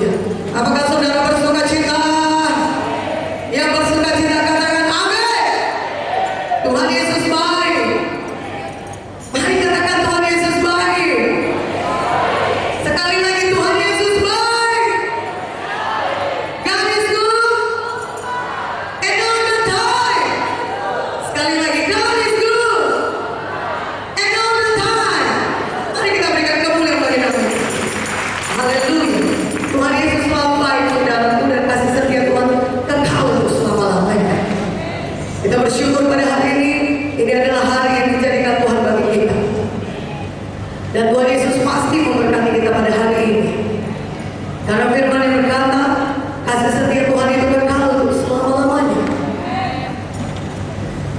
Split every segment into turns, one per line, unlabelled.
Haleluya. Apakah saudara bersuka cita? Yang bersuka cita katakan amin. Tuhan Yesus baik. Mari katakan Tuhan Yesus baik. Sekali lagi Tuhan Yesus baik. God is good and all the time. Sekali lagi God is good and all the time. Mari kita berikan kemuliaan bagi Dia. Haleluya. Tuhan Yesus selalu baik, saudaraku, dan kasih setia Tuhan kekal untuk selama-lamanya. Kita bersyukur pada hari ini adalah hari yang dijadikan Tuhan bagi kita. Dan Tuhan Yesus pasti memberkati kita pada hari ini. Karena firman yang berkata, kasih setia Tuhan itu kekal untuk selama-lamanya.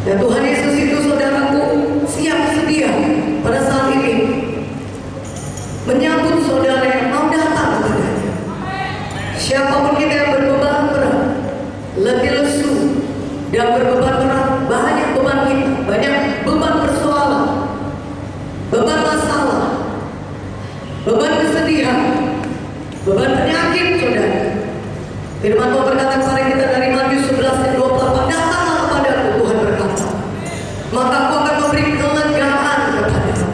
Dan Tuhan Yesus itu, saudaraku, siap sedia pada saat ini menyambut saudara yang mau datang kepadanya. Siapapun kita yang berbeban berat, letih lesu, dan berbeban berat, banyak beban kita, banyak beban persoalan, beban masalah, beban kesedihan, beban penyakit, saudara. Firman Tuhan berkata kepada kita dari Matius 11 ayat 28, datanglah kepadaku, Tuhan berkata, maka aku akan memberi kelegaan kepadamu.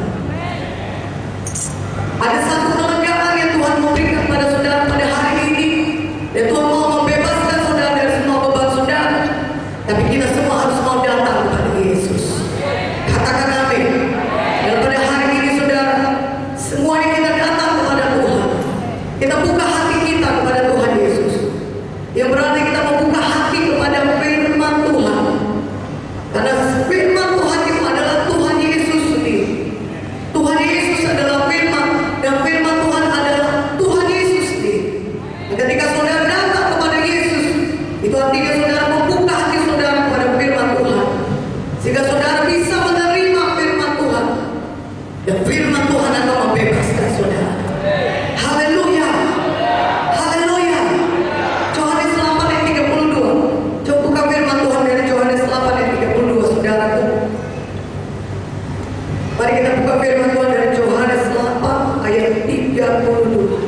Ada satu kelegaan yang Tuhan memberikan pada saudara pada hari ini, dan Tuhan mau membebaskan saudara dari semua beban saudara. Tapi kita semua harus mau datang kepada Yesus. Katakan amin. Dan pada hari ini, saudara, semuanya kita datang kepada Tuhan. Kita buka hati kita kepada Tuhan Yesus. Yang berarti kita membuka hati kepada firman Tuhan. Karena firman Tuhan itu adalah Tuhan Yesus sendiri. Tuhan Yesus adalah firman, dan firman Tuhan adalah Tuhan Yesus sendiri. Dan ketika saudara datang kepada Yesus, itu artinya saudara membuka hati saudara kepada firman Tuhan, sehingga saudara bisa menerima firman Tuhan, dan firman Tuhan akan membebaskan saudara. Haleluya. Haleluya. Yohanes 8 ayat 32. Coba buka firman Tuhan dari Yohanes 8 ayat 32, saudaraku. Mari kita buka firman Tuhan dari Yohanes 8 ayat 32.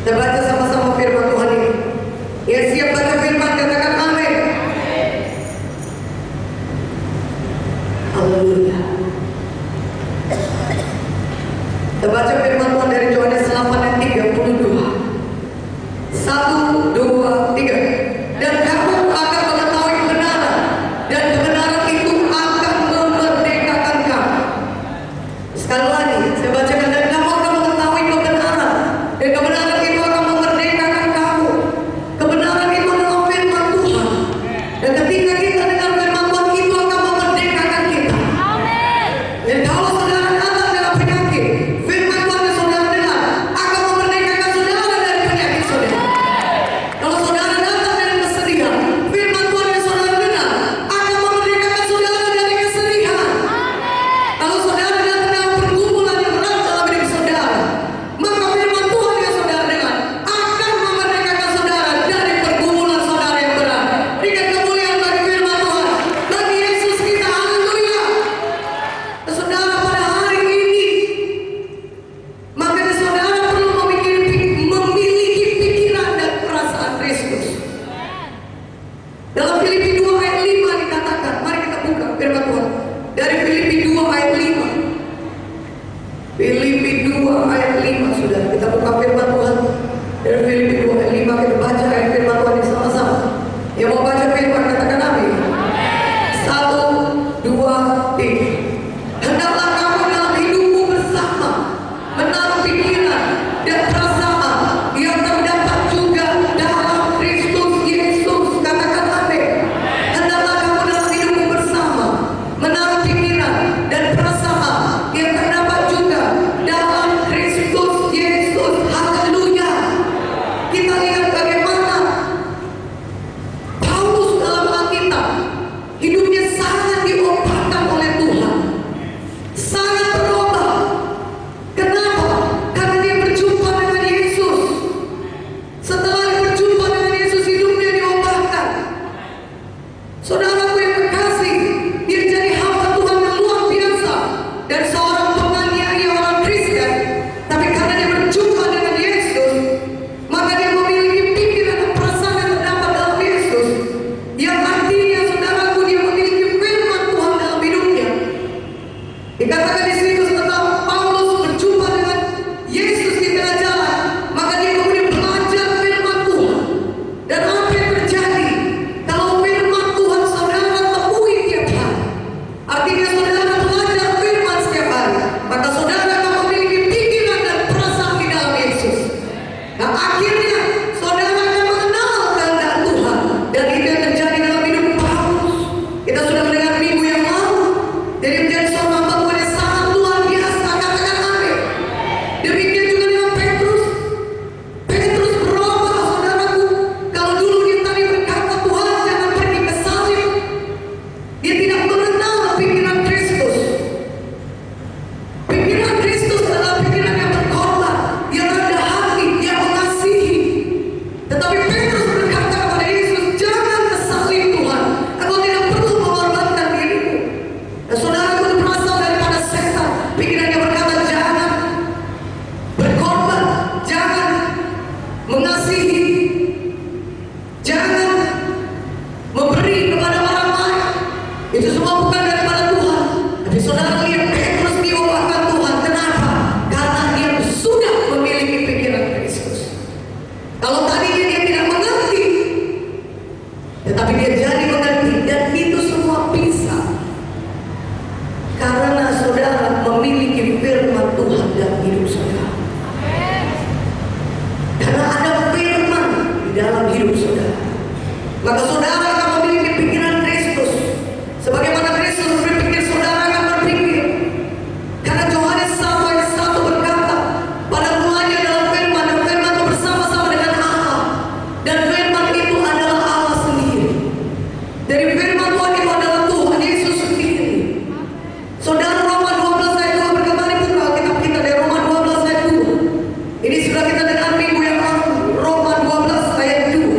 Kita baca sama-sama firman Tuhan ini. Yang siap baca firman katakan amin. Haleluya. Kita baca firman Tuhan dari Yohanes 8 ayat 32. 1, 2, 3. Dan kamu akan mengetahui kebenaran, dan kebenaran itu akan memerdekakan kamu. Sekali lagi, saya bacakan, dan kamu akan mengetahui kebenaran, dan kebenaran itu akan memerdekakan kamu. Kebenaran itu adalah firman Tuhan. Dan ketika kita dengar firman Tuhan, itu akan memerdekakan kita. Dan kalau saudara datang dalam penyakit, firman Tuhan yang saudara dengar akan memerdekakan saudara dari penyakit saudara. Kalau saudara datang dari kesedihan, firman Tuhan yang saudara dengar akan memerdekakan saudara dari kesedihan. Kalau saudara datang dalam pergumulan yang berat dalam hidup saudara, maka firman Tuhan yang saudara dengar akan memerdekakan saudara dari pergumulan saudara yang berat. Berikan kemuliaan bagi firman Tuhan, bagi Yesus kita. Haleluya. Saudara, pada hari ini, maka saudara perlu memiliki pikiran dan perasaan Kristus. Dalam Filipi 2 ayat 5 dikatakan, mari kita buka firman Tuhan dari Filipi 2 ayat 5. Filipi 2 ayat 5, sudah kita buka firman Tuhan dari Filipi 2 ayat 5. Kita baca ayat firman Tuhan ini sama-sama. Yang mau baca firman katakan amin. 1, 2, 3. Hendaklah kamu dalam hidupmu bersama menaruh pikiran dan perasaan yang terdapat juga dalam Kristus Yesus. Katakan amin. Hendaklah kamu dalam hidupmu bersama menaruh pikiran dan perasaan yang terdapat juga dalam Kristus Yesus. Haleluya. Kita lihat bagaimana Paulus dalam Alkitab hidupnya sangat diubahkan oleh Tuhan, sangat berubah. Kenapa? Karena dia berjumpa dengan Yesus. Setelah dia berjumpa dengan Yesus, hidupnya diubahkan. Saudaraku yang terkasih, dia jadi hamba Tuhan yang luar biasa dan seorang penganiaya orang Kristen. Tapi karena dia berjumpa dengan Yesus, maka mengasihi, jangan memberi kepada orang lain. Itu semua bukan daripada Tuhan. Tapi saudara lihat Petrus diubahkan Tuhan. Kenapa? Karena dia sudah memiliki pikiran Kristus. Kalau tadinya dia tidak mengerti, tetapi dia jadi mengerti, dan itu semua bisa karena saudara memiliki firman Tuhan dalam hidup saudara. Karena ada firman di dalam hidup saudara, maka saudara akan memiliki pikiran Kristus. Sebagaimana Kristus berpikir, saudara akan berpikir. Karena Yohanes 1:1 berkata, pada mulanya dalam firman, dan firman itu bersama-sama dengan Allah, dan firman itu adalah Allah sendiri. Dari firman Tuhan itu adalah Tuhan Yesus sendiri. Saudara, Roma 12 ayat 2 berkata, ini putra Alkitab kita dari Roma 12 ayat 2. Ini sudah kita dengar minggu yang lalu. Roma 12 ayat 2.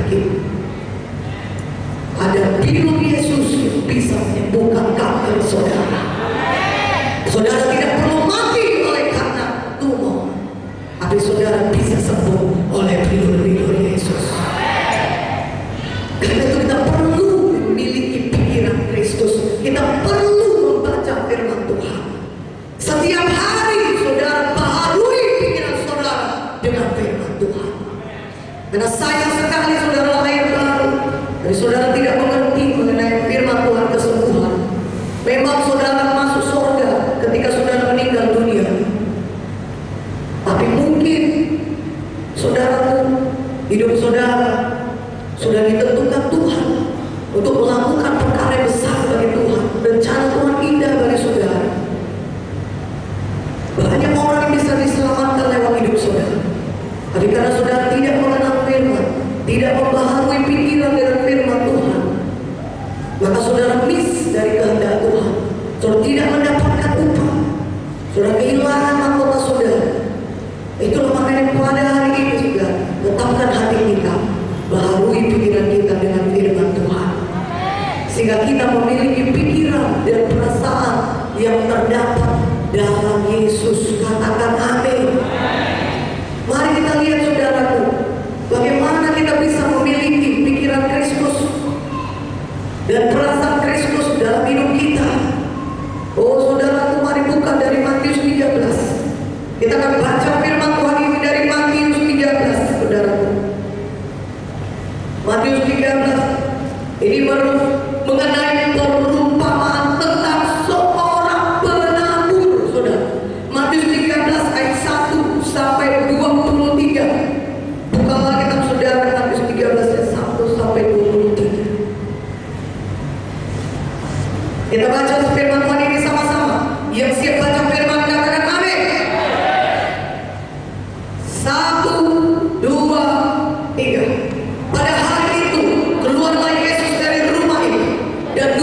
penyakit. Ada pilur Yesus yang bisa menyembuhkan kanker saudara. Saudara tidak perlu mati oleh karena tumor, tapi saudara bisa sembuh oleh pilur-pilur Yesus. Karena itu kita perlu memiliki pikiran Kristus. Kita perlu membaca firman Tuhan. Setiap hari saudara baharui pikiran saudara dengan firman Tuhan. Karena sayang sekali saudara lahir baru, dari saudara tidak mengerti mengenai firman Tuhan kesembuhan. Memang saudara masuk surga ketika saudara meninggal dunia. Tapi mungkin saudara, hidup saudara sudah ditentukan Tuhan untuk melakukan perkara yang besar bagi Tuhan. Rencana Tuhan indah bagi saudara. Banyak orang yang bisa diselamatkan lewat hidup saudara. Tapi karena saudara tidak mengenal firman, tidak membaharui pikiran dengan firman Tuhan, maka saudara miss dari kehendak Tuhan. Saudara tidak mendapatkan upah. Saudara kehilangan mahkota saudara. Itulah makanya pada hari ini juga tetapkan hati kita, baharui pikiran kita dengan firman Tuhan, sehingga kita memiliki pikiran dan perasaan yang terdapat dalam Yesus. Katakan amin. Mari kita lihat saudaraku, bagaimana kita bisa memiliki pikiran Kristus dan perasaan Kristus dalam hidup kita. Oh saudaraku, mari buka dari Matius 13. Kita akan baca firman Tuhan ini dari Matius 13, saudaraku. Matius 13 ini baru mengenai perumpamaan tentang seorang penabur, saudara. Matius 13 ayat 1 sampai 23. Bukalah kitab saudara, Matius 13 ayat 1 sampai 23. Kita baca firman Tuhan ini sama-sama. Yang siap baca firman katakan amin. 1, 2, 3. Pada hari itu keluarlah Yesus dari rumah itu, dan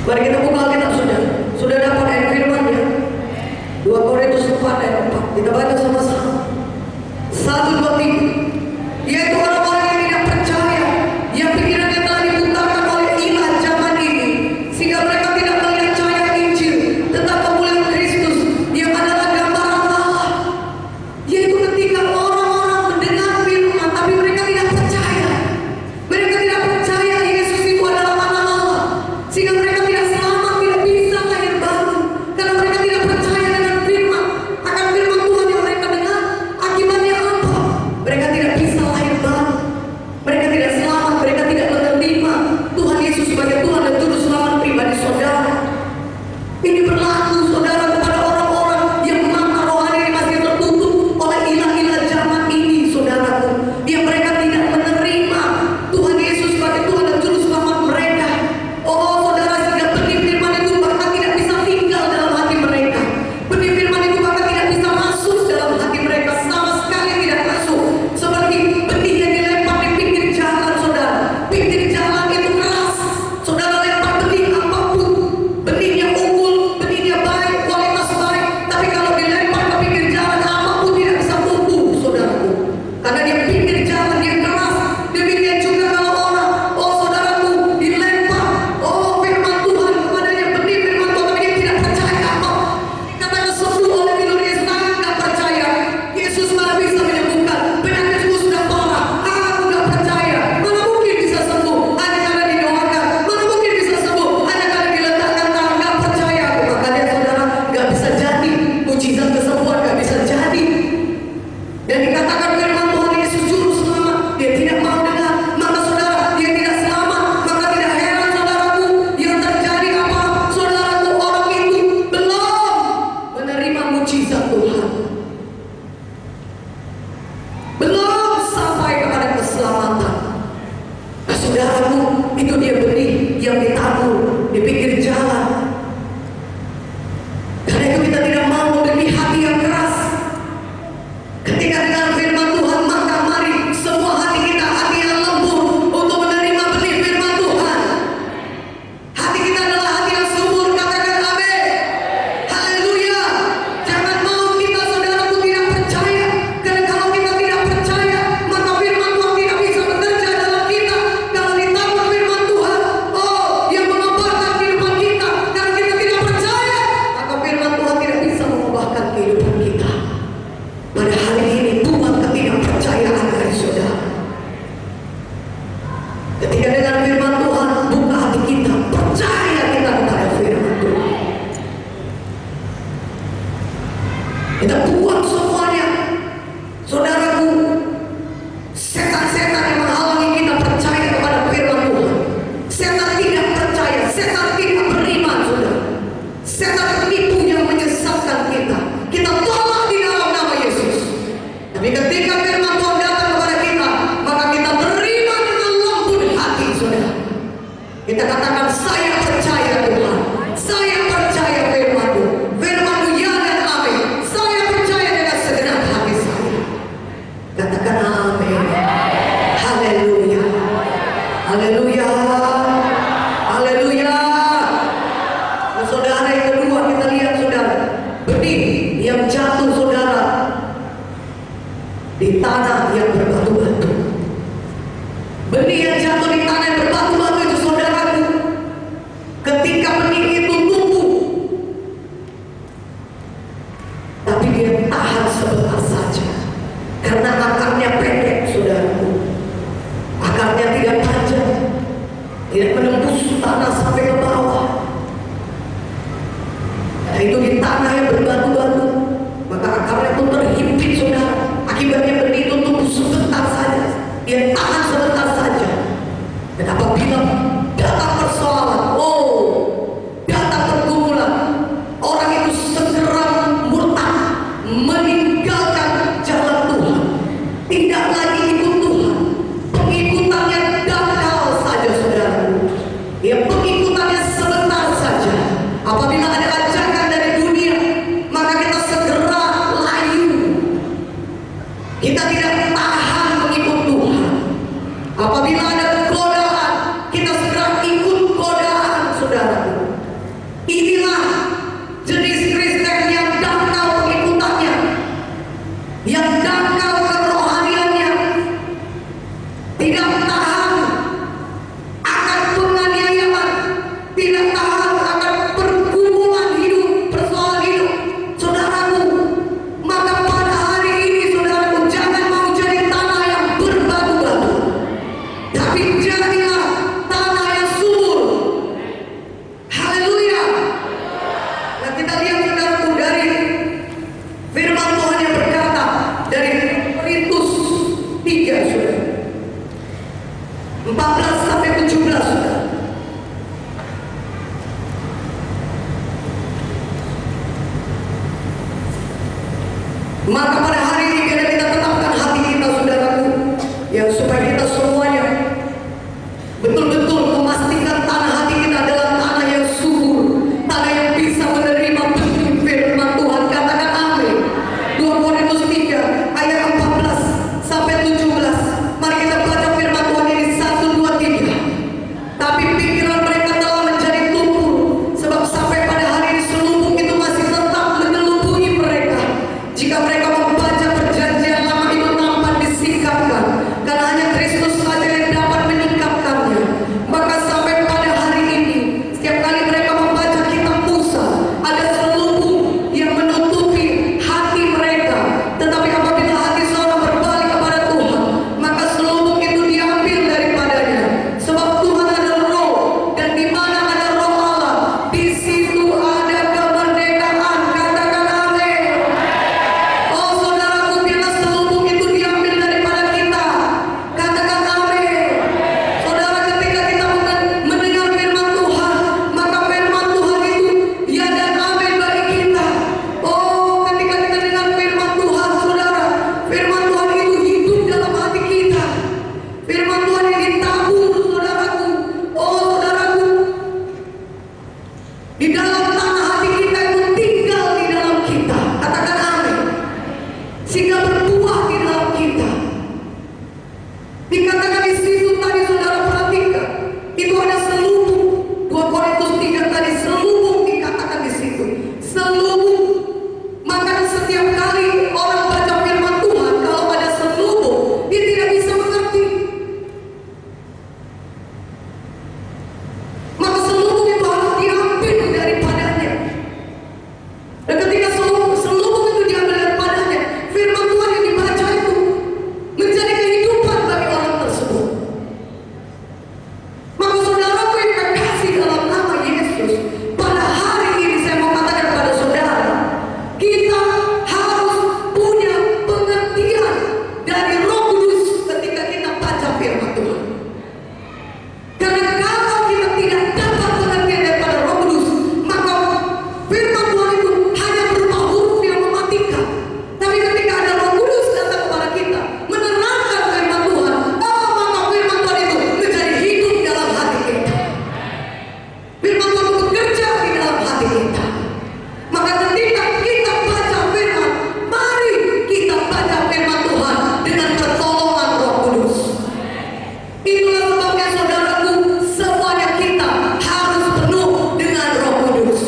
Mari kita buka Alkitab sudah. Sudah dapat ayat firman-Nya. 2 Korintus 4 ayat 4. Kita baca sama-sama. 1, 2, 3. Yaitu orang-orang yang tidak percaya, yang pikirannya telah diputarkan oleh ilah zaman ini, sehingga mereka tidak melihat cahaya Injil tentang kemuliaan Kristus yang adalah gambaran Allah. Yaitu ketika orang-orang mendengar firman, tapi mereka tidak percaya. Mereka tidak percaya Yesus itu adalah anak Allah, sehingga mereka tidak selamat, tidak bisa lahir baru, karena mereka tidak percaya dengan firman, akan firman Tuhan yang mereka dengar. Akibatnya apa? Mereka tidak bisa lahir baru, mereka tidak selamat, mereka tidak menerima Tuhan Yesus sebagai Tuhan dan Juru Selamat pribadi saudara. Ini berlaku saudara kepada orang-orang yang mata rohani masih tertutup oleh ilah-ilah zaman ini, saudaraku, yang mereka tidak menerima Tuhan Yesus sebagai Tuhan dan Juru Selamat mereka. Oh saudara, sehingga benih firman itu bahkan tidak bisa tinggal dalam hati mereka. Benih firman itu bahkan tidak bisa masuk dalam hati mereka, sama sekali tidak masuk. Seperti benih yang dilempar di pinggir jalan, saudara. Pinggir jalan itu keras, saudara lempar benih apapun, benihnya unggul, benihnya baik, kualitas baik, tapi kalau dilempar ke pinggir jalan apapun tidak bisa tumbuh, saudaraku, karena dia pinggir jalan, dia keras. Demikian juga kalau orang, oh saudaraku, dilempar, oh firman Tuhan kepadanya, benih firman Tuhan, tapi dia tidak percaya apa. Katanya sembuh oleh tidur Yesus, nggak percaya. Yesus malah bisa menyembuhkan. Penyakitmu sudah parah, aku nggak percaya. Mana mungkin bisa sembuh? Hanya karena didoakan. Mana mungkin bisa sembuh? Hanya karena diletakkan tangan, nggak percaya aku. Makanya saudara, nggak bisa jadi. Mujizat kesembuhan nggak bisa jadi. Dan dikatakan firman Tuhan Yesus Juru Selamat, dia tidak mau dengar. Maka saudara, dia tidak selamat. Maka tidak heran saudaraku, yang terjadi apa? Saudaraku, orang itu belum menerima mujizat Tuhan, belum sampai kepada keselamatan. Nah, saudaraku, itu dia benih yang ditabur di pinggir jalan. Karena itu kita tidak mau memiliki hati yang keras. Ketika dengar firman Tuhan, maka mari semua hati kita, hati yang lembut untuk menerima benih firman Tuhan. Hati kita adalah hati yang subur, katakan amin. Haleluya. Jangan mau kita, saudaraku, tidak percaya. Karena kalau kita tidak percaya, maka firman Tuhan tidak bisa bekerja dalam kita. Kalau ditabur firman Tuhan, oh, yang mengobarkan kehidupan kita. Karena kita tidak percaya, maka firman Tuhan tidak bisa mengubahkan kehidupan kita. Pada hari ini Tuhan ketidakpercayaan dari saudara. Ketika dengar firman Tuhan, buka hati kita, percaya kita kepada firman Tuhan. Kita buang semuanya, saudaraku, setan-setan yang menghalangi kita percaya kepada firman Tuhan. Setan tidak percaya, setan tidak beriman, saudara. Setan penipu yang menyesatkan kita. Kita tolak di dalam nama Yesus. Tapi ketika firman Tuhan datang kepada kita, maka kita terima dengan lembut hati, saudara. Kita katakan, saya percaya Tuhan, saya percaya firman-Mu, firman-Mu ya dan amin. Saya percaya dengan segenap hati saya. Katakan amin. Haleluya. Haleluya. Haleluya. Nah, saudara, yang kedua kita lihat, saudara, benih yang jatuh, saudara, di tanah yang berbatu-batu. Benih yang jatuh di tanah yang berbatu-batu itu, saudaraku, ketika benih itu tumbuh, tapi dia tahan sebentar saja, karena akarnya pendek, saudaraku. Akarnya tidak panjang, tidak menembus tanah sampai ke bawah. Nah, itu di tanah yang berbatu-batu, maka akarnya pun terhimpit, saudara. Akibatnya benih itu tumbuh sebentar saja, dia tahan sebentar saja. Dan apabila datang persoalan, oh, datang pergumulan, orang itu segera murtad, meninggalkan jalan Tuhan, tidak lagi ikut Tuhan. Pengikutannya dangkal saja, saudaraku. Ya, pengikutannya sebentar saja. Apabila ada ajakan dari dunia, maka kita segera layu. Kita tidak tahan mengikut Tuhan. Apabila ada godaan, kita segera ikut godaan, saudaraku. tapi jadilah tanah yang subur. Haleluya. Nah, kita lihat saudaraku dari firman Tuhan yang berkata dari Korintus 3 saudara, 14 sampai 17 saudara. Maka pada hari ini biar kita tetapkan hati kita saudaraku, yang supaya kita semuanya betul-betul memastikan tanah hati kita adalah tanah yang subur, tanah yang bisa menerima benih firman Tuhan. Katakan amin. 2 Korintus 3 ayat 14 sampai 17. Mari kita baca firman Tuhan ini 1, 2, 3. Tapi pikiran mereka telah menjadi tumpul, sebab sampai pada hari ini selubung itu masih tetap menyelubuhi mereka. Jika mereka membaca perjanjian lama itu tanpa disingkapkan, karena hanya Kristus saja yang dapat menyingkapkannya. Maka sampai pada hari ini, setiap kali mereka membaca kitab Musa, ada selubung yang menutupi hati mereka. Tetapi apabila hati seorang berbalik kepada Tuhan, maka selubung itu diambil daripadanya. Sebab Tuhan adalah roh, dan di mana ada roh Allah, di situ ada kemerdekaan. Katakan amin. Oh saudaraku, biarlah selubung itu diambil daripada kita. Katakan amin. Saudara, ketika kita mendengar firman Tuhan, maka firman Tuhan itu ya dan amin bagi kita. Oh, ketika kita dengar firman Tuhan saudara, firman Tuhan itu hidup dalam hati kita. Firman Tuhan yang ditabur saudaraku. Oh saudaraku, di dalam tanah hati kita itu tinggal di dalam kita. Katakan amin. Sehingga berbuah di dalam kita. Dikatakan di situ tadi saudara perhatikan, itu ada selubung. 2 Korintus 3 tadi selubung dikatakan di situ. Selubung. Maka setiap kali orang baca firman Tuhan, kalau ada selubung, dia tidak bisa mengerti. Maka selubung itu harus diambil daripadanya. Dan ketika selubung itu diambil daripadanya, firman Tuhan yang dibaca itu menjadi kehidupan bagi orang tersebut. Maka saudaraku yang terkasih dalam nama Yesus, pada hari ini saya mau katakan kepada saudara, kita harus punya pengertian dari Roh Kudus ketika kita baca firman Tuhan. Karena kalau kita tidak dapat pengertian daripada Roh Kudus, maka firman Tuhan itu hanya berupa huruf yang mematikan. Tapi ketika ada Roh Kudus datang kepada kita, menerangkan firman Tuhan, maka firman Tuhan itu menjadi hidup dalam hati kita. Firman Tuhan bekerja di dalam hati kita. Maka ketika kita baca firman, mari kita baca firman Tuhan dengan pertolongan Roh Kudus. Itulah sebabnya saudaraku, semuanya kita harus penuh dengan Roh Kudus.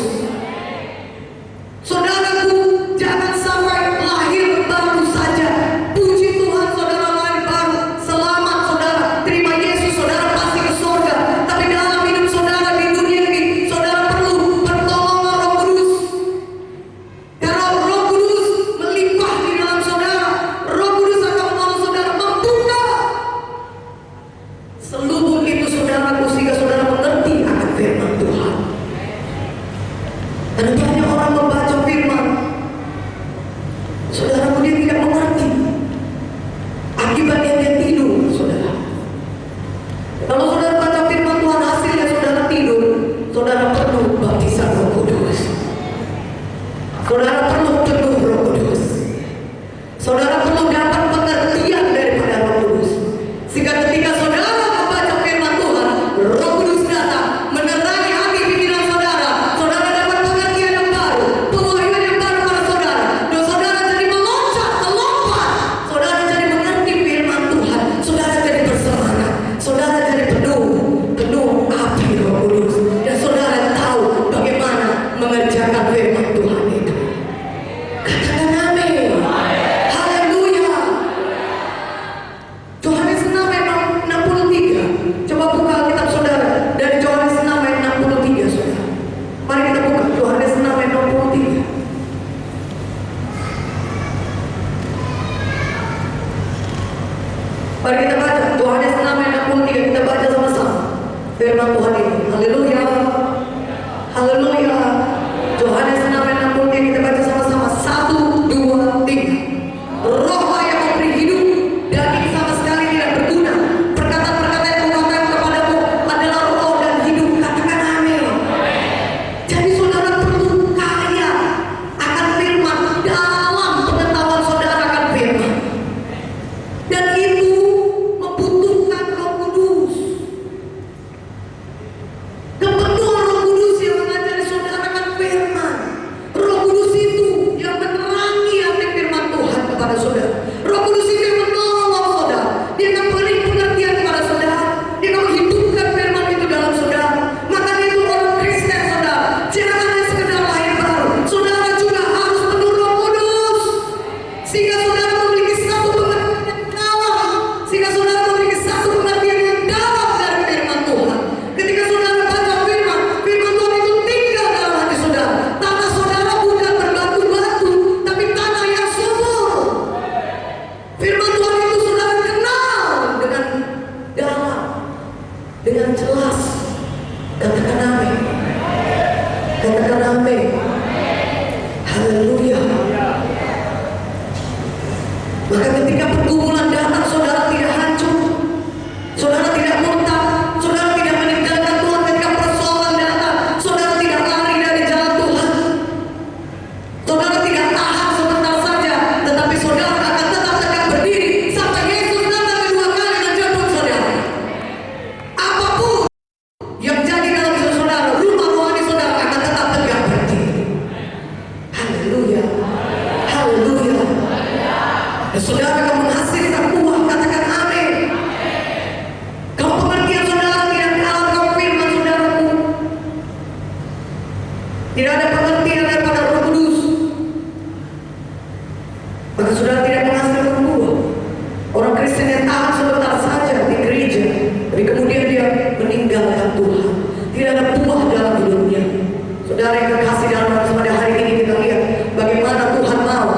Saudaraku, jangan sampai lahir baru saja. Puji Tuhan, saudara lahir baru, selamat saudara, terima Yesus, saudara pasti ke surga. Tapi dalam hidup saudara di dunia ini, saudara perlu pertolongan Roh Kudus. Karena Roh Kudus melimpah di dalam saudara, Roh Kudus akan membawa saudara membuka selubung itu saudaraku, sehingga saudara mengerti akan firman Tuhan. Dan banyak orang membaca firman, saudaraku, dia tidak mengerti. Akibatnya dia tidur, saudara. Kalau saudara baca firman Tuhan, hasilnya saudara tidur, saudara perlu baptisan Roh Kudus. Saudara perlu penuh Roh Kudus. Saudara perlu dapat pengertian daripada Roh Kudus. Sehingga ketika saudara membaca firman Tuhan, Roh Kudus datang menerangi hati pikiran saudara. Saudara dapat pengertian yang baru, pewahyuan yang baru pada saudara. Dan saudara jadi meloncat, melompat. Saudara jadi mengerti firman Tuhan. Saudara jadi bersemangat. Saudara jadi penuh api Roh Kudus. Dan saudara tahu bagaimana mengerjakan firman Tuhan itu. dengan jelas. Katakan amin. Katakan amin. Haleluya. Maka ketika pergumulan datang, saudara tidak hancur, saudara tidak murtad, saudara tidak meninggalkan Tuhan. Ketika persoalan datang, saudara tidak lari dari jalan Tuhan, saudara tidak tahan sebentar saja, tetapi saudara akan tetap tegak berdiri sampai Yesus datang kedua kali menjemput saudara. Apapun yang jadi dalam hidup saudara, rumah rohani saudara akan tetap tegak berdiri. Haleluya. Haleluya. Dan saudara akan menghasilkan uang. Katakan amin. Kalau pengertian saudara tidak dalam kalau firman saudaraku, tidak ada pengertian daripada Roh Kudus, maka saudara tidak menghasilkan uang. Orang Kristen yang tahan sebentar saja di gereja, tapi kemudian dia meninggalkan Tuhan, tidak ada buah dalam hidupnya. Saudara yang terkasih dalam pada hari ini, kita lihat bagaimana Tuhan mau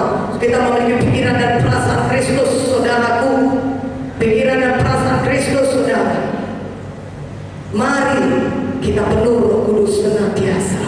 kita memiliki pikiran dan perasaan Kristus, saudaraku. Pikiran dan perasaan Kristus, saudara. Mari kita penuh Roh Kudus senantiasa,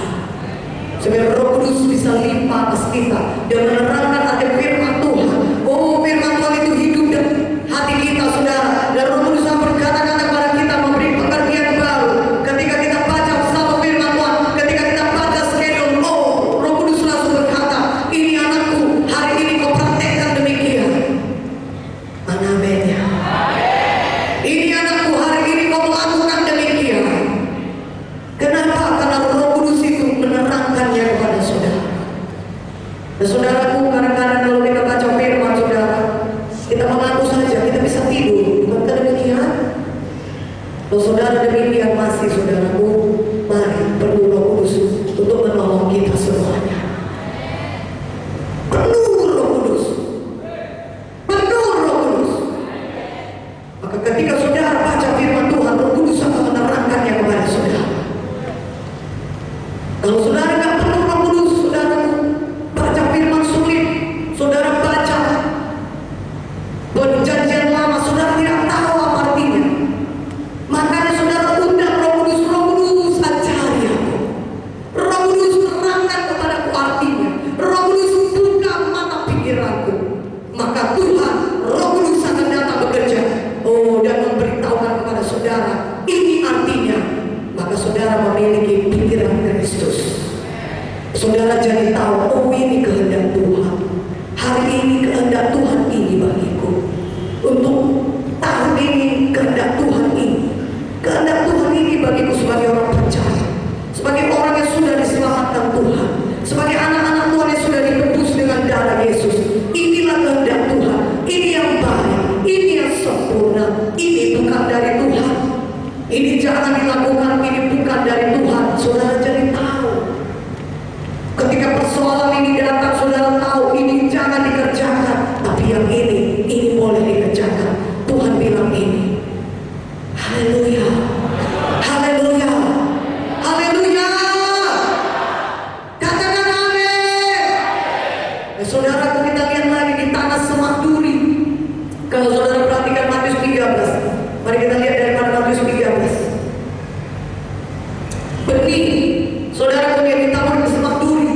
supaya Roh Kudus bisa limpah atas kita dan menerangkan ada firman Tuhan. Oh, firman Tuhan itu hidup dan hati kita, saudara. Dan Roh Kudus yang berkata-kata kepada kita, memberi pengertian baru. Ketika kita baca satu firman Tuhan, ketika kita baca skedul, oh, Roh Kudus langsung berkata, ini anakku, hari ini kau praktekkan demikian. Mana aminnya? Ini anakku, hari ini kau melakukan demikian. Kenapa? Karena Roh Kudus itu menerangkannya kepada saudara. Dan saudaraku, kadang-kadang kalau kita baca firman saudara, kita mengaku saja, kita bisa tidur. Bukan demikian? Kalau saudara demikian masih, saudaraku, mari perlu Roh Kudus untuk menolong kita semuanya. Penuh Roh Kudus, penuh Roh Kudus. Maka ketika saudara baca firman Tuhan, Roh Kudus akan menerangkannya kepada saudara. Kalau saudara nggak penuh Roh Kudus, saudaraku, baca firman sulit, saudara baca perjanjian lama, saudara tidak tahu apa artinya. Makanya saudara undang Roh Kudus, Roh Kudus ajari aku, Roh Kudus terangkan kepadaku artinya, Roh Kudus buka mata pikiranku. Maka Tuhan, Roh Kudus akan datang bekerja, oh, dan memberitahukan kepada saudara ini artinya. Maka saudara memiliki pikiran Kristus. Saudara jadi tahu, oh, ini kehendak Tuhan. Hari ini kehendak Tuhan ini bagiku. Untuk tahun ini kehendak Tuhan ini. Kehendak Tuhan ini bagiku sebagai orang percaya, sebagai orang yang sudah diselamatkan Tuhan, sebagai anak-anak Tuhan yang sudah ditebus dengan darah Yesus. Inilah kehendak Tuhan. Ini yang baik, ini yang sempurna. Ini bukan dari Tuhan. Ini jangan dilakukan, ini bukan dari Tuhan. Saudara jadi tahu. Ketika persoalan ini datang, saudara tahu ini jangan dikerjakan, tapi yang ini boleh dikerjakan. Tuhan bilang ini. Haleluya, haleluya, haleluya. Katakan amin. Saudara, kita lihat lagi di tanah semak duri. Kalau saudara perhatikan Matius 13, mari kita lihat dari Matius 13. Benih, saudara, kemudian ditabur di semak duri.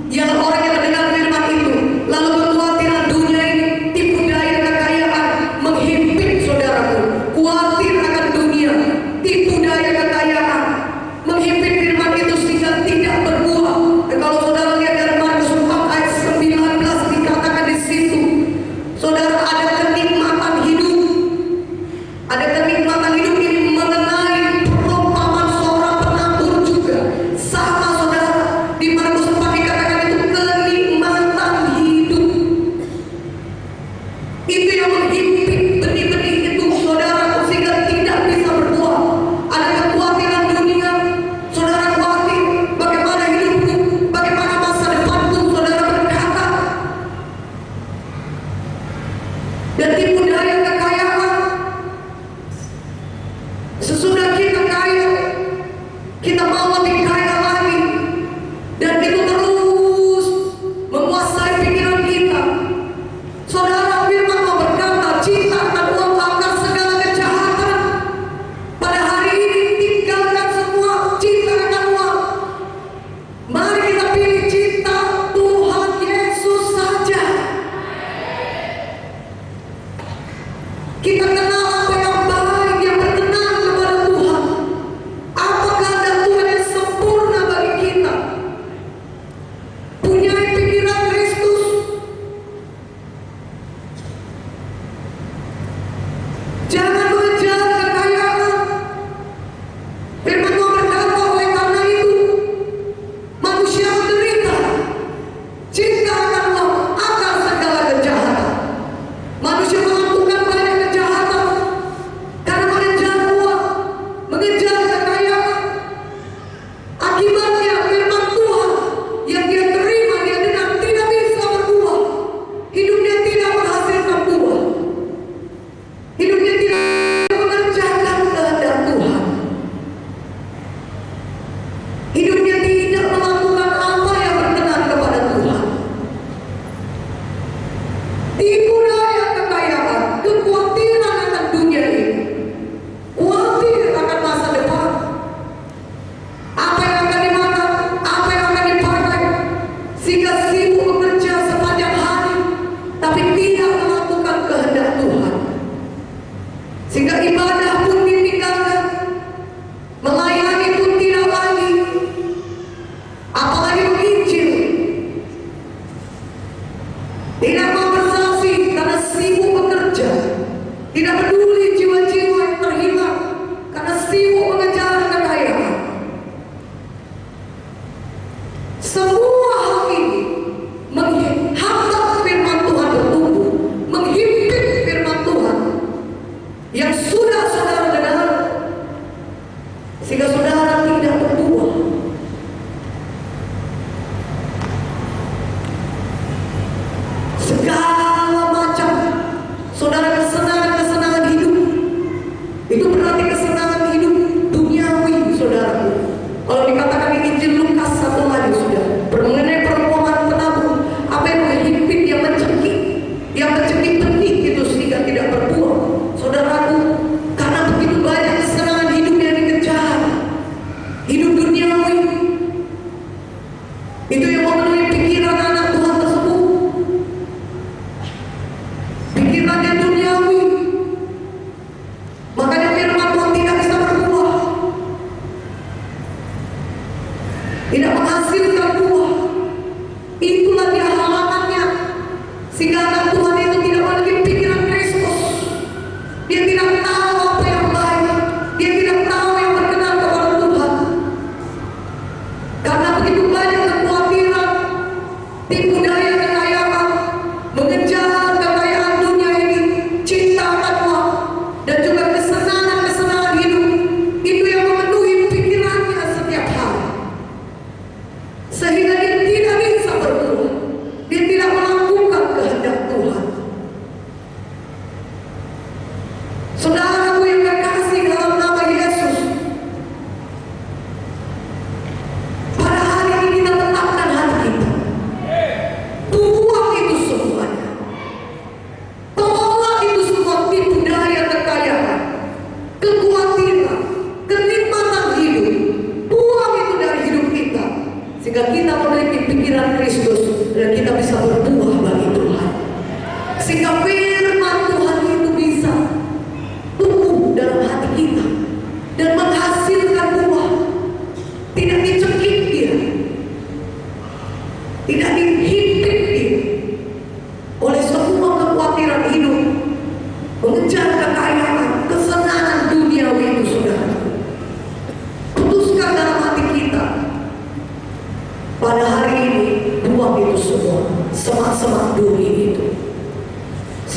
Yang orang yang mendengar firman itu lalu berkhawatiran dunia ini, tipu daya kekayaan menghimpit saudaraku. Khawatir akan dunia, tipu daya kekayaan menghimpit firman itu sehingga tidak berbuah. Dan kalau saudara lihat dari Markus 4 ayat 19 dikatakan di situ, saudara, ada kenikmatan hidup. Ada kenikmatan hidup ini mengenai perumpamaan seorang penabur juga. Sama saudara, di Markus 4 dikatakan itu kenikmatan hidup. Itu yang menghimpit benih-benih itu, saudara, sehingga tidak bisa berbuah. Ada kekhawatiran dunia, saudara khawatir bagaimana hidupku, bagaimana masa depanku, saudara berkata. Dan tipu daya kekayaan. Sesudah kita kaya, kita mau lebih kaya lagi, dan itu terus menguasai pikiran kita. Saudara, firman Allah berkata, cinta dan uang akan segala kejahatan. Pada hari ini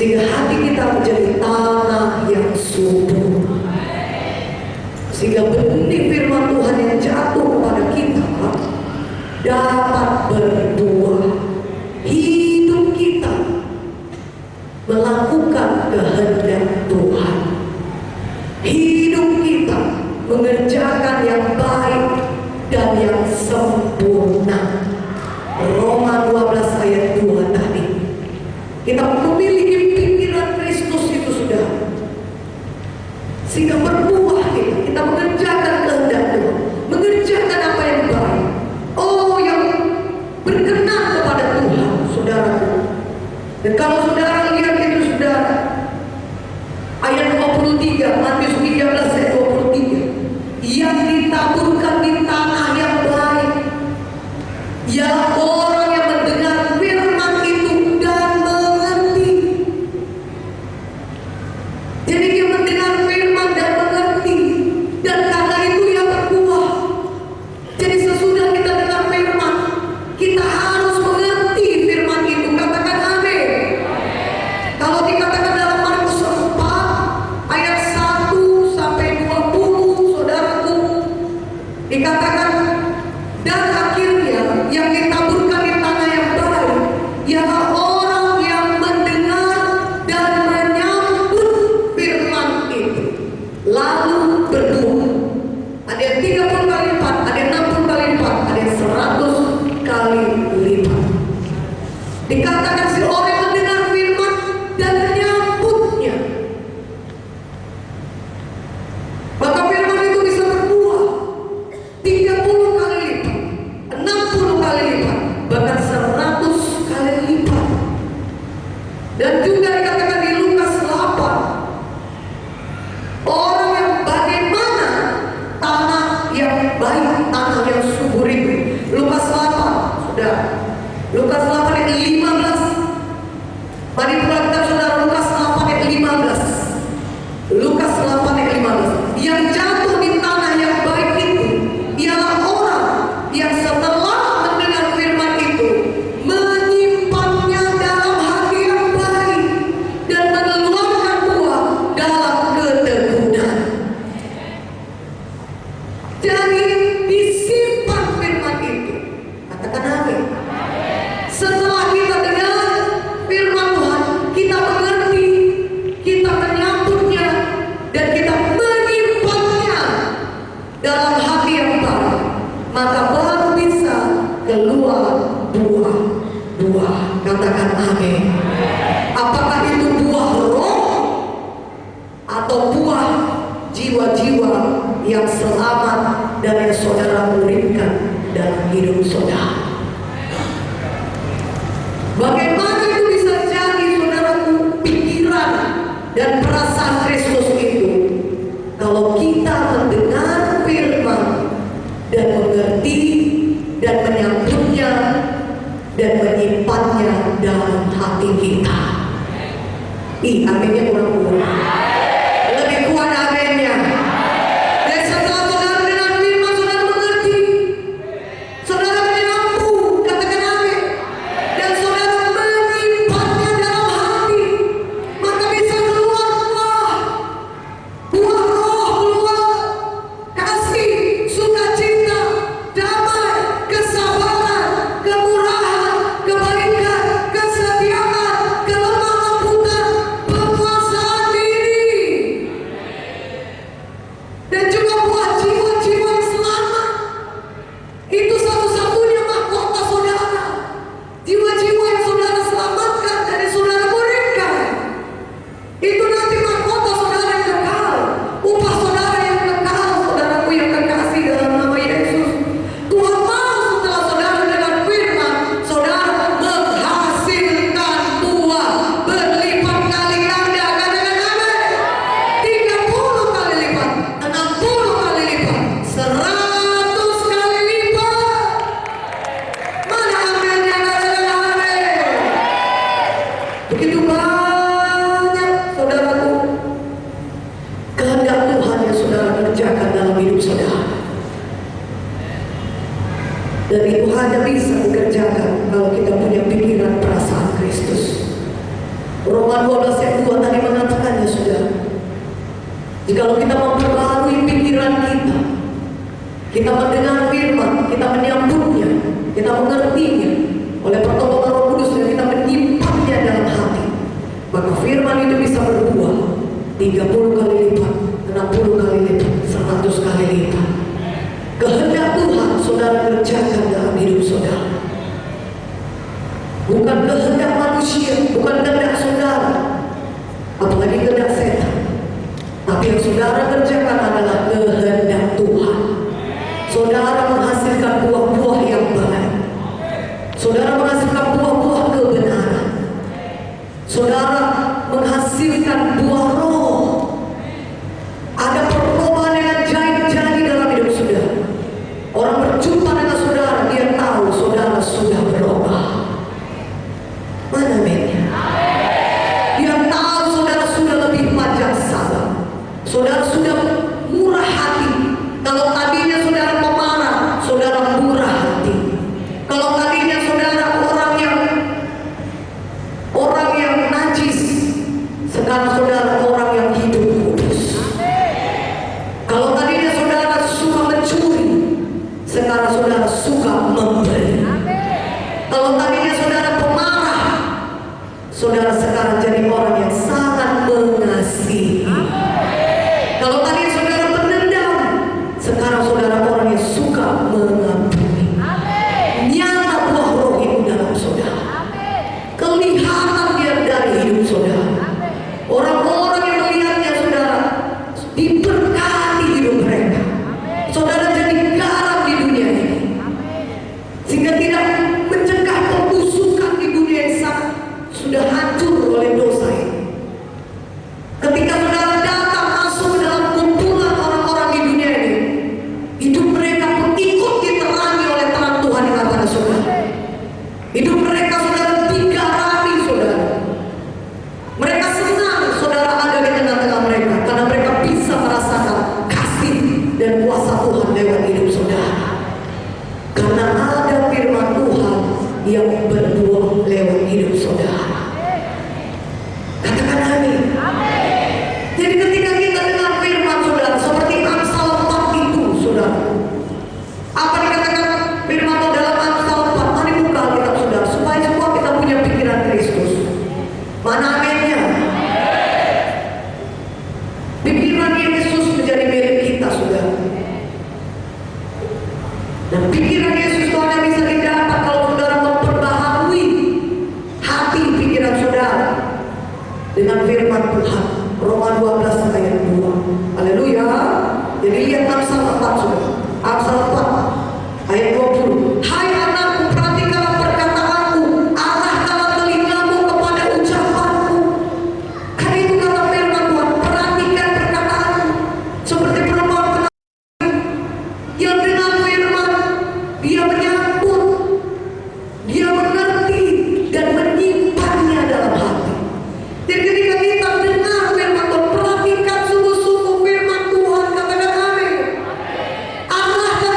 sehingga hati kita menjadi tanah yang subur, sehingga benih firman Tuhan yang jatuh kepada kita dapat berbuah. Hidup kita melakukan kehendak Tuhan, hidup kita mengerjakan yang baik dan yang sempurna. Roma 12 ayat 2 tadi. Kita memiliki pikiran Kristus itu sudah, sehingga berbuah kita mengerjakan kehendak Tuhan, mengerjakan apa yang baik, yang berkenan kepada Tuhan, saudaraku. Dan kalau saudara lihat itu saudara, ayat 23, Matius 13 ayat 23, yang ditaburkan di tanah yang baik, ya orang yang mendengar firman itu dan mengerti. Jadi dia mendengar firman dan mengerti, dan karena itu ia berbuah. Jadi sesudah kita dengar firman, kita harus mengerti firman itu. Katakan amin. Kalau dikatakan dalam Markus 4 ayat 1 sampai 20, saudaraku, dikatakan, dan akhirnya yang ditaburkan di tanah yang baik ialah orang yang mendengar dan menyambut firman itu, lalu berbuah. Ada yang 30 kali lipat, ada yang 60 kali lipat, ada yang 100 kali lipat. Dikatakan si orang yang mendengar firman dan menyambutnya, maka firman itu bisa berbuah 30 kali lipat, 60 kali lipat, bahkan 100 kali lipat. Dan juga dikatakan di Lukas 8, orang yang bagaimana tanah yang baik, tanah yang subur itu. Lukas 8, sudah. Lukas 8 ayat 15. Mari kita saudara, Lukas 8 ayat 15. Lukas 8 ayat 15. Yang jatuh di tanah yang baik itu ialah orang yang setelah mendengar firman itu menyimpannya dalam hati yang baik dan mengeluarkan buah dalam ketekunan. Jadi disimpan firman itu. Katakan amin. Setelah kita dengar firman Tuhan, kita mengerti, kita menyambutnya, dan kita menyimpannya dalam hati yang baik, maka baru bisa keluar buah-buah. Katakan amin. Apakah itu buah roh atau buah jiwa-jiwa yang selamat dan yang saudara uripkan dalam hidup saudara? Bagaimana itu bisa jadi, saudaraku, pikiran dan perasaan Kristus itu? Kalau kita mendengar firman dan mengerti dan menyambutnya dan menyimpannya dalam hati kita. Aminnya kurang kuat. Lebih kuat aminnya. Dan setelah saudara mendengar firman, saudara mengerti, saudara menyambut, katakan amin, dan saudara menyimpannya dalam hati, maka bisa keluar buah roh, keluar kasih, sukacita, damai, kesabaran, kemurahan, kebaikan, kesetiaan, kelemah lembutan, penguasaan diri, dan juga buah jiwa-jiwa yang selamat. Itu satu-satunya mahkota saudara. Jiwa-jiwa yang saudara selamatkan dan yang saudara berikan, itu nanti mahkota saudara yang kekal, upah saudara yang kekal, saudaraku yang kekasih dalam nama Yesus. Tuhan mau setelah saudara dengan firman, saudara menghasilkan buah berlipat kali ganda. Katakan amin. 30 kali lipat, 60 kali lipat, 100 kali lipat. Mana aminnya? Katakan amin. Begitu banyak, saudaraku, kehendak Tuhan yang saudara kerjakan dalam hidup saudara. Dan itu hanya bisa dikerjakan kalau kita punya pikiran perasaan Kristus. Roma 12 ayat 2 tadi mengatakannya, saudara. Jikalau kita memperbaharui pikiran kita mendengar firman, kita menyambutnya, kita mengertinya oleh pertolongan Roh Kudus dan kita menyimpannya dalam hati, maka firman itu bisa berbuah 30 kali lipat, 60 kali lipat, 100 kali lipat. Kehendak Tuhan saudara kerjakan dalam hidup saudara, bukan kehendak manusia, bukan kehendak saudara, apalagi kehendak setan. Tapi yang saudara kerjakan adalah kehendak Tuhan. Saudara menghasilkan buah-buah yang baik. Saudara menghasilkan buah-buah kebenaran. Saudara menghasilkan buah roh. Ada perubahan yang jadi dalam hidup saudara. Orang berjumpa dengan saudara, dia tahu saudara sudah berubah. Mana mennya? Dia tahu saudara sudah lebih panjang sabar. Saudara sudah murah hati. Kalau tadinya saudara pemarah, saudara murah hati. Kalau tadinya saudara orang yang najis, sekarang saudara orang yang hidup kudus. Kalau tadinya saudara suka mencuri, sekarang saudara suka memberi. Kalau tadinya saudara pemarah, saudara sekarang jadi orang yang sangat mengasihi. Kalau tadi saudara pendendam, sekarang saudara orang yang suka mengampuni. Nyata buah roh itu dalam saudara. Kelihatan dia dari hidup saudara. Orang-orang yang melihatnya saudara diberkati hidup mereka. Saudara jadi garam di dunia ini, sehingga tidak mencegah pembusukan di dunia yang sangat sudah hancur oleh dosa ini. Ketika saudara datang masuk dalam kumpulan orang-orang di dunia ini, hidup mereka pun ikut diterangi oleh terang Tuhan yang ada pada saudara. Hidup mereka saudara digarami saudara. Mereka senang saudara ada di tengah-tengah mereka, karena mereka bisa merasakan kasih dan kuasa Tuhan lewat hidup saudara. Karena ada firman Tuhan yang berbuah lewat hidup saudara. Katakan amin. Jadi ketika kita dengar firman saudara, seperti Amsal 4 itu saudara, apa dikatakan firman Tuhan dalam Amsal 4? Mari buka Alkitab saudara, supaya semua kita punya pikiran Kristus. Mana aminnya? Pikiran Yesus menjadi milik kita saudara. Dan pikiran Yesus itu hanya bisa didapat kalau saudara memperbaharui hati pikiran saudara dengan firman Tuhan. Roma 12 ayat 2. Haleluya. Jadi lihat Amsal 4 saudara. Amsal 4 ayat 20. Hai anakku, perhatikanlah perkataanku, arahkanlah telingamu kepada ucapanku. Karena itu kata firman Tuhan, perhatikan perkataanku. Seperti perempuan yang dengar firman, dia menyambut, dia mengerti dan menyimpannya dalam hati. Jadi ketika kita dengar firman Tuhan, perhatikan sungguh-sungguh firman Tuhan, katakan amin. Arahkan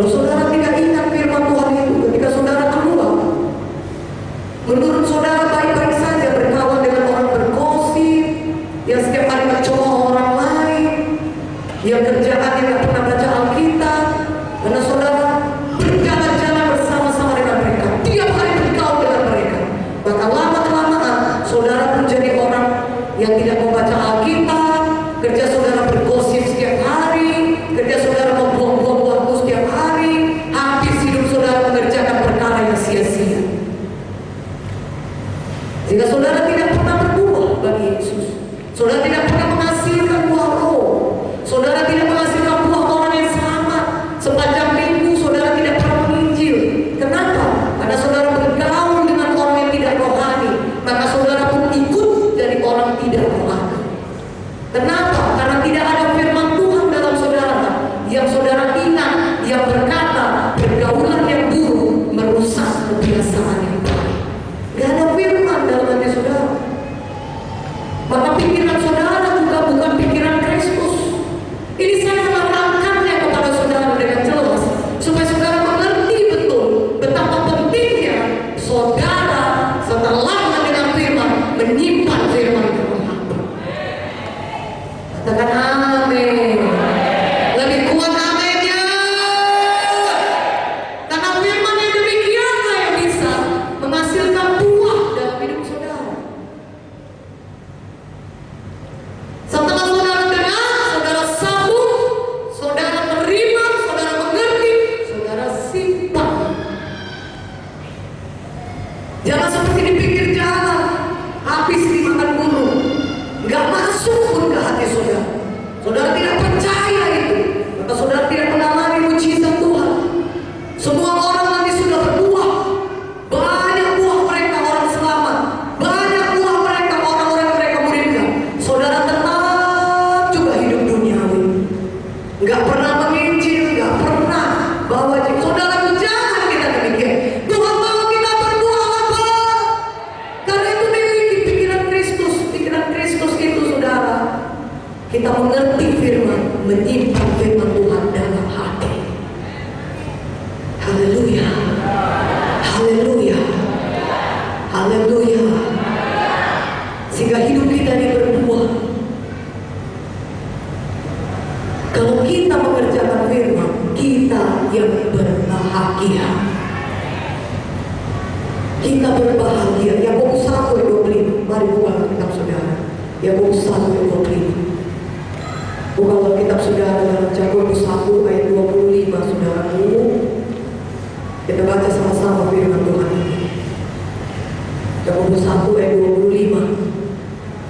Kalau saudara tidak ingat firman Tuhan itu ketika saudara keluar, menurut saudara baik-baik saja berkawan dengan orang bergosip, yang setiap hari mencela orang lain, yang kerjaannya tidak pernah baca Alkitab, karena saudara berjalan-jalan bersama-sama dengan mereka, tiap hari bergaul dengan mereka, maka lama-kelamaan saudara menjadi orang yang tidak membaca Alkitab, kerja saudara bergosip setiap hari, kerja saudara membuang-buang waktu setiap hari, habis hidup saudara mengerjakan perkara yang sia-sia. Jika saudara tidak pernah berbuah bagi Yesus, saudara tidak pernah menghasilkan buah roh, saudara tidak menghasilkan buah orang yang selamat, sepanjang minggu saudara tidak pernah menginjil. Kenapa? Karena saudara bergaul dengan orang yang tidak rohani, maka saudara pun ikut dari orang tidak rohani. Kenapa? Karena tidak ada firman Tuhan dalam saudara yang saudara ingat, yang berkata pergaulan yang buruk merusak kebiasaan yang baik. Gak ada firman dalam hati saudara. Maka pikiran saudara juga bukan pikiran Kristus. Ini saya menerangkannya kepada saudara dengan jelas, supaya saudara mengerti betul betapa pentingnya saudara setelah mendengar firman menyimpan firman dalam hati. Katakan amin. Lebih kuat aminnya. Karena firman yang demikianlah yang bisa menghasilkan buah dalam hidup saudara. Setelah saudara dengar, saudara sambung, saudara terima, saudara mengerti, saudara simpan. Jangan seperti di pinggir jalan, habis dimakan burung, nggak masuk pun ke hati saudara. Saudara tidak percaya itu, maka saudara tidak mengalami mujizat Tuhan. Semua orang nanti sudah berbuah, banyak buah mereka orang selamat, banyak buah mereka orang-orang yang mereka muridkan. Saudara tetap juga hidup duniawi, nggak pernah menginjil, nggak pernah bawa jiwa. Saudara jangan kita demikian. Tuhan mau kita berbuah apa? Karena itu memiliki pikiran Kristus. Pikiran Kristus itu saudara, kita mengerti firman, menyimpan firman Tuhan dalam hati. Haleluya, haleluya, haleluya. Sehingga hidup kita ini berbuah. Kalau kita mengerjakan firman, kita yang berbahagia. Kita berbahagia. Yakobus 1 ayat 25. Mari buka kitab saudara. Yakobus 1 ayat 25. Buka kitab saudara dalam Yakobus 1 ayat 25, saudaraku. Kita baca sama-sama firman Tuhan ini. Yakobus 1 ayat 25.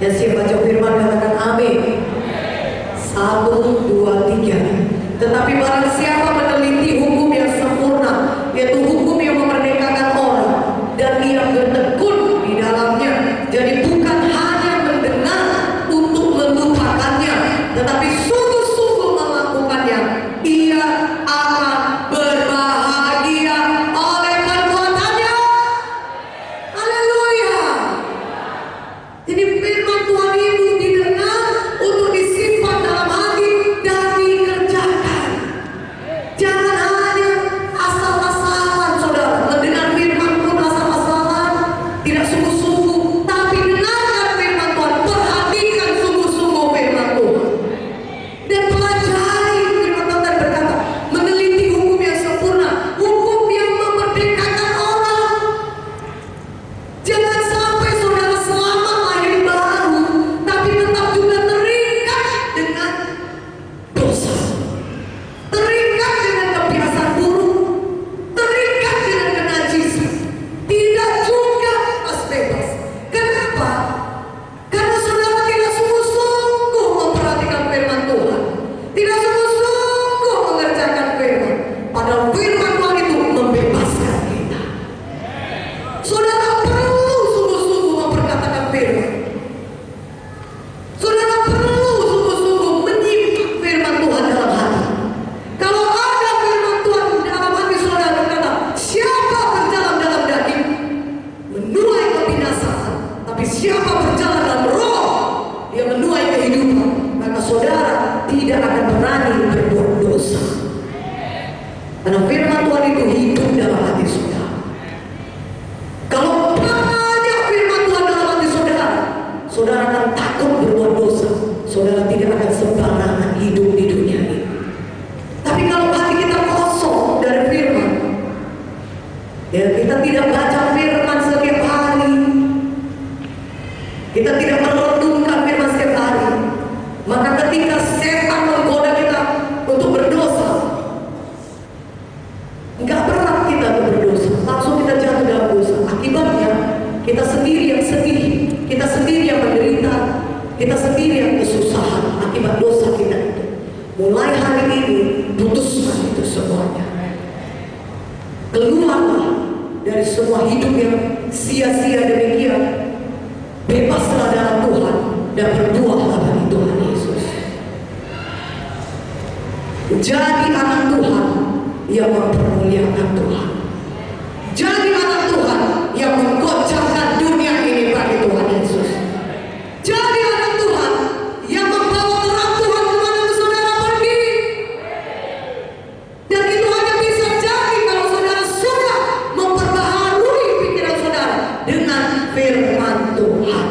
Yang siap baca firman katakan amin. 1, 2, 3. Tetapi barang siapa meneliti hukum yang sempurna, yaitu hukum yang memerdekakan orang, dan ia bertekun di dalamnya, jadi bukan hanya mendengar untuk melupakannya, tetapi sungguh-sungguh melakukannya, ia akan berbahagia oleh perbuatannya. Haleluya. Jadi firman Tuhan itu didengar untuk disimpan dalam hati dan dikerjakan. Ya, kita tidak baca firman setiap hari. Kita tidak merenungkan firman setiap hari. Maka ketika setan menggoda kita untuk berdosa, nggak berat kita untuk berdosa, langsung kita jatuh dalam dosa. Akibatnya kita sendiri yang sedih, kita sendiri yang menderita, kita sendiri yang kesusahan akibat dosa kita itu. Mulai hari ini putuskan itu semuanya. Keluarlah dari semua hidup yang sia-sia demikian. Bebaslah dalam Tuhan dan berbuahlah bagi Tuhan Yesus. Jadi anak Tuhan yang mempermuliakan Tuhan. Jadi anak Tuhan yang menggoncangkan dunia ini bagi Tuhan Yesus. Jadi anak Tuhan yang membawa terang Tuhan kemana saudara pergi. Dan itu hanya bisa jadi kalau saudara sudah memperbaharui pikiran saudara dengan firman Tuhan.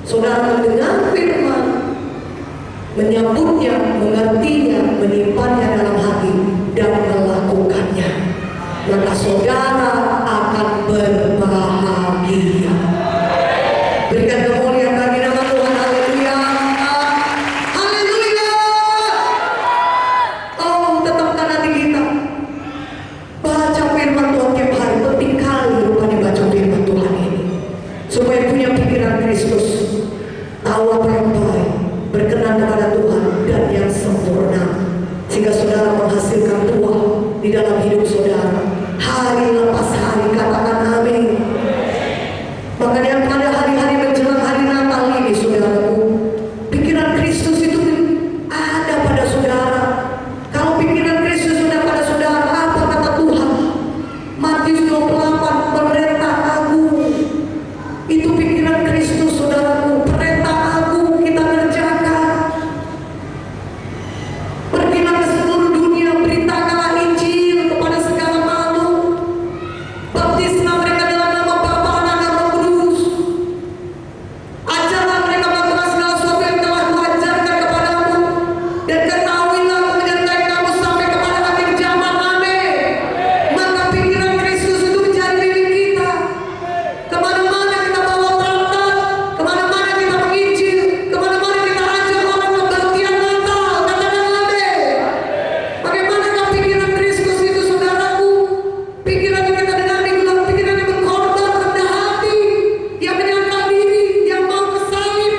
Saudara mendengar firman, menyambutnya, mengertinya, menyimpannya dalam hati dan melakukannya, maka saudara akan berbahagia. Berikan kemuliaan bagi nama Tuhan. Haleluya. Haleluya. Oh, tetapkan hati kita. Baca firman Tuhan tiap hari. Penting kali rupanya baca firman Tuhan ini, supaya punya pikiran Kristus, tahu apa yang baik, berkenan kepada Tuhan dan yang sempurna, sehingga saudara menghasilkan buah di dalam hidup saudara hari lepas hari. Katakan amin. Makanya pada hari-hari menjelang hari Natal ini, saudaraku, pikiran Kristus itu ada pada saudara. Kalau pikiran Kristus sudah pada saudara, apa kata Tuhan? Matius 28, perintah agung. Itu pikiran Kristus, saudaraku. Perintah agung kita kerjakan. Pergilah ke seluruh dunia, beritakanlah Injil kepada segala makhluk. Baptislah mereka dalam nama Bapa, Anak, dan Roh Kudus. Ajarlah mereka melakukan segala sesuatu yang telah Kuajarkan kepadamu, dan ketahuilah Aku menyertai kamu sampai kepada akhir zaman. Amin. Maka pikiran Kristus itu menjadi milik kita. Kemana-mana kita bawa perangkat, kemana-mana kita menginjil, kemana-mana kita ajak orang kebaktian Natal. Katakan amin. Bagaimanakah pikiran Kristus itu, saudaraku? Pikiran yang kita dengar minggu lalu, pikiran yang berkorban, rendah hati, yang menyangkal diri, yang mau ke salib.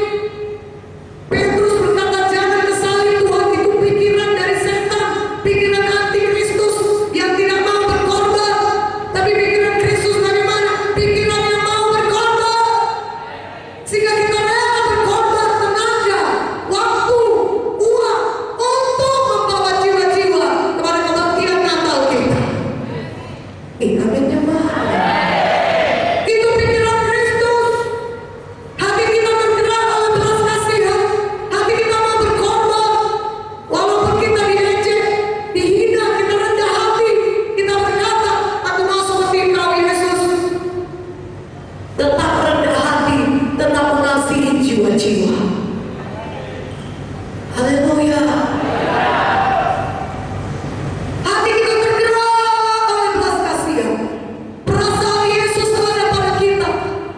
Petrus berkata, jangan ke salib Tuhan. Itu pikiran dari setan, pikiran anti Kristus yang tidak mau berkorban. Tapi pikiran Kristus bagaimana? Pikiran yang mau berkorban, sehingga kita rela berkorban tenaga, waktu, uang untuk membawa jiwa-jiwa kepada kebaktian Natal kita. Amin jemaat. Itu pikiran Kristus. Hati kita tergerak oleh belas kasihan. Hati kita mau berkorban. Walaupun kita diejek, dihina, kita rendah hati, kita berkata, aku mau seperti Engkau Yesus. Tetap rendah hati, tetap mengasihi jiwa-jiwa. Haleluya. Hati kita tergerak oleh belas kasihan, perasaan Yesus ada pada kita.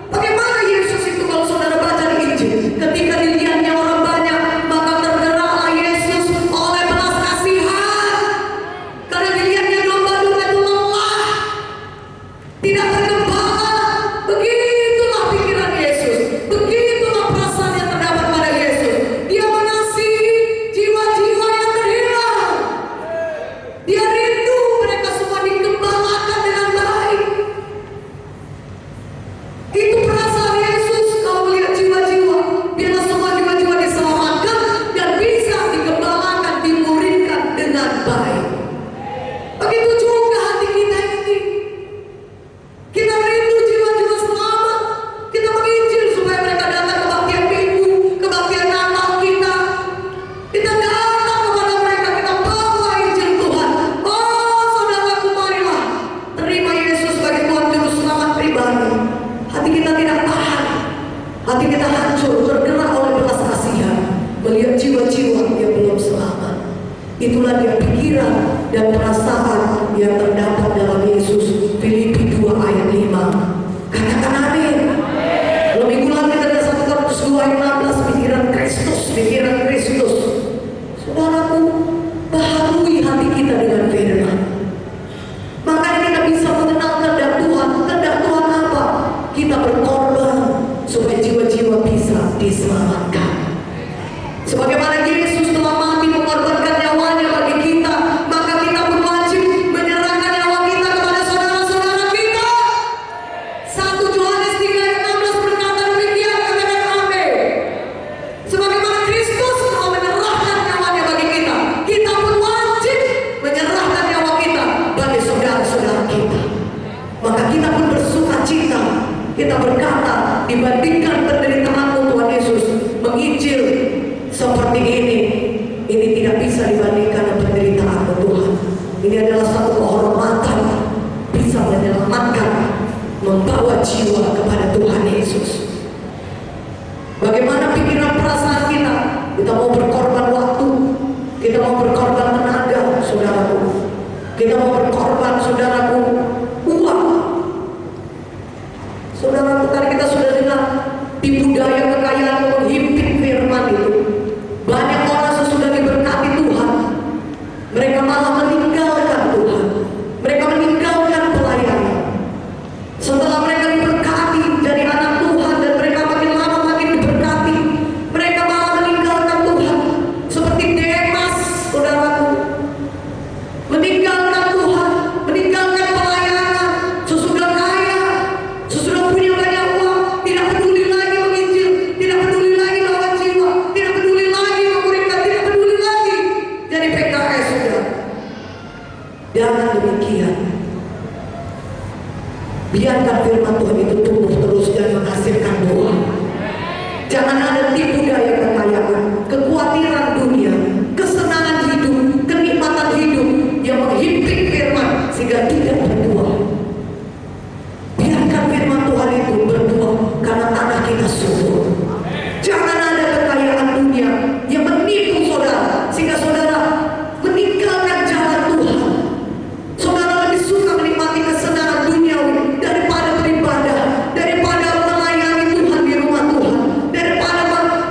Bagaimana Yesus itu kalau saudara baca di Injil? Ketika dilihatnya orang banyak, maka tergeraklah Yesus oleh belas kasihan. Karena dilihatnya domba-domba itu lelah, tidak bergembala. Begitulah pikiran Yesus, begitulah perasaan yang terdapat pada Yesus. Dia mengasihi jiwa-jiwa yang terhilang. Dia rindu mereka semua digembalakan dengan baik. Itu perasaan Yesus kalau melihat jiwa-jiwa. Biarlah semua jiwa-jiwa diselamatkan dan bisa digembalakan, dimuridkan dengan baik. Begitu juga hati kita ini. Kita rindu jiwa-jiwa selamat. Kita menginjil supaya mereka datang ke kebaktian minggu, kebaktian Natal kita. Kita datang kepada mereka, kita bawa Injil Tuhan. Oh, saudaraku, marilah terima Yesus sebagai Tuhan Juru Selamat pribadi. Hati kita tidak tahan, hati kita hancur, tergerak oleh belas kasihan, melihat jiwa-jiwa yang belum selamat. Itulah dia pikiran dan perasaan yang terdapat dalam Yesus. kita pun bersuka cita. Kita berkata, dibandingkan penderitaanmu Tuhan Yesus, menginjil seperti ini tidak bisa dibandingkan dengan penderitaanmu Tuhan. Ini adalah satu kehormatan, bisa menyelamatkan, membawa jiwa kepada Tuhan Yesus. Bagaimana pikiran perasaan kita? Kita mau berkorban waktu, kita mau berkorban tenaga, saudaraku. Kita mau berkorban, saudaraku, uang. Saudaraku, tadi kita sudah dengar di budaya kekayaan menghimpit firman itu. Banyak orang sesudah diberkati Tuhan, mereka malah meninggalkan Tuhan. Mereka meninggalkan pelayanan. Setelah mereka diberkati jadi anak Tuhan dan mereka makin lama makin diberkati, mereka malah meninggalkan Tuhan. Seperti Demas, saudaraku, meninggalkan Tuhan, meninggalkan pelayanan. Sesudah kaya, sesudah punya banyak uang, tidak peduli lagi menginjil, tidak peduli lagi lawan jiwa, tidak peduli lagi memuridkan, tidak peduli lagi jadi PKS, saudara. Jangan demikian. Biarkan firman Tuhan itu tumbuh terus dan menghasilkan doa. Jangan ada tipu daya kekayaan, kekhawatiran dunia, kesenangan hidup, kenikmatan hidup yang menghimpit firman sehingga tidak berbuah. Biarkan firman Tuhan itu berbuah karena tanah kita subur. Jangan ada kekayaan dunia yang menipu saudara sehingga saudara meninggalkan jalan Tuhan. Saudara lebih suka menikmati kesenangan duniawi daripada beribadah, daripada melayani Tuhan di rumah Tuhan, daripada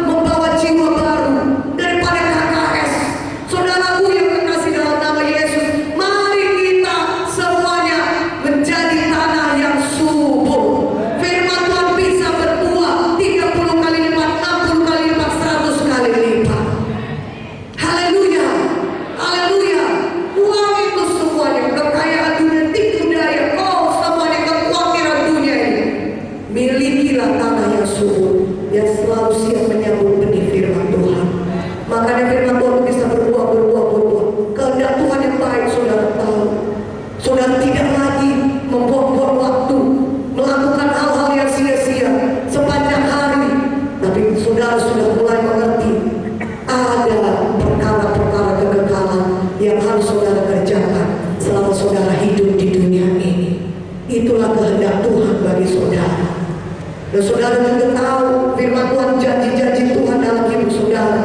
membawa jiwa baru, daripada KKS. Saudaraku yang terkasih dalam nama Yesus, mari kita semuanya menjadi tanah yang subur. Firman Tuhan bisa berbuah 30 kali lipat, 60 kali lipat, 100 kali lipat. Haleluya, haleluya. Uang itu semuanya, kekayaan dunia, tipu daya, semuanya kekhawatiran dunia ini. Milikilah tanah yang subur, yang selalu siap menyambut benih firman Tuhan. Makanya firman Tuhan bisa berbuah. Kehendak Tuhan yang baik, saudara tahu. Saudara tidak lagi membuang-buang waktu, melakukan hal-hal yang sia-sia sepanjang hari. Tapi saudara sudah mulai mengerti ada perkara-perkara kekekalan yang harus saudara kerjakan selama saudara hidup di dunia ini. Itulah kehendak Tuhan bagi saudara. Dan saudara juga tahu firman Tuhan, janji-janji Tuhan dalam hidup saudara.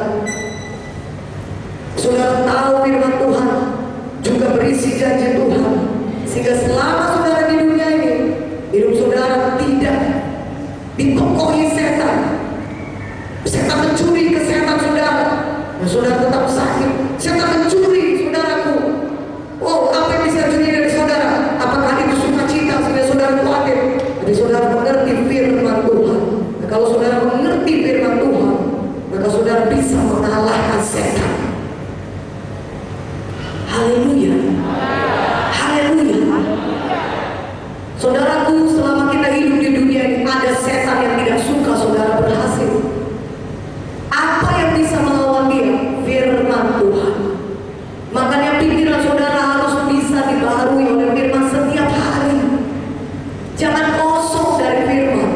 Saudara tahu firman Tuhan juga berisi janji Tuhan, sehingga selama saudara di dunia ini, hidup saudara tidak dipokohi setan. Setan mencuri kesehatan saudara, dan saudara tetap sakit. Setan mencuri, saudaraku. Apa yang bisa curi dari saudara? Apakah itu sukacita sehingga saudara khawatir? Tapi saudara mengerti firman Tuhan. Nah, kalau saudara mengerti firman Tuhan, maka saudara bisa mengalahkan setan. Haleluya, haleluya. Saudaraku, selama kita hidup di dunia ini, ada setan yang tidak suka saudara berhasil. Apa yang bisa melawan dia? Firman Tuhan. Makanya pikiran saudara harus bisa dibaharui oleh firman setiap hari. Jangan kosong dari firman,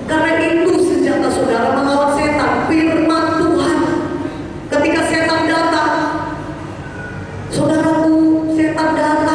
karena itu senjata saudara melawan setan. Firman Tuhan. Ketika setan datang, saudaraku, setan datang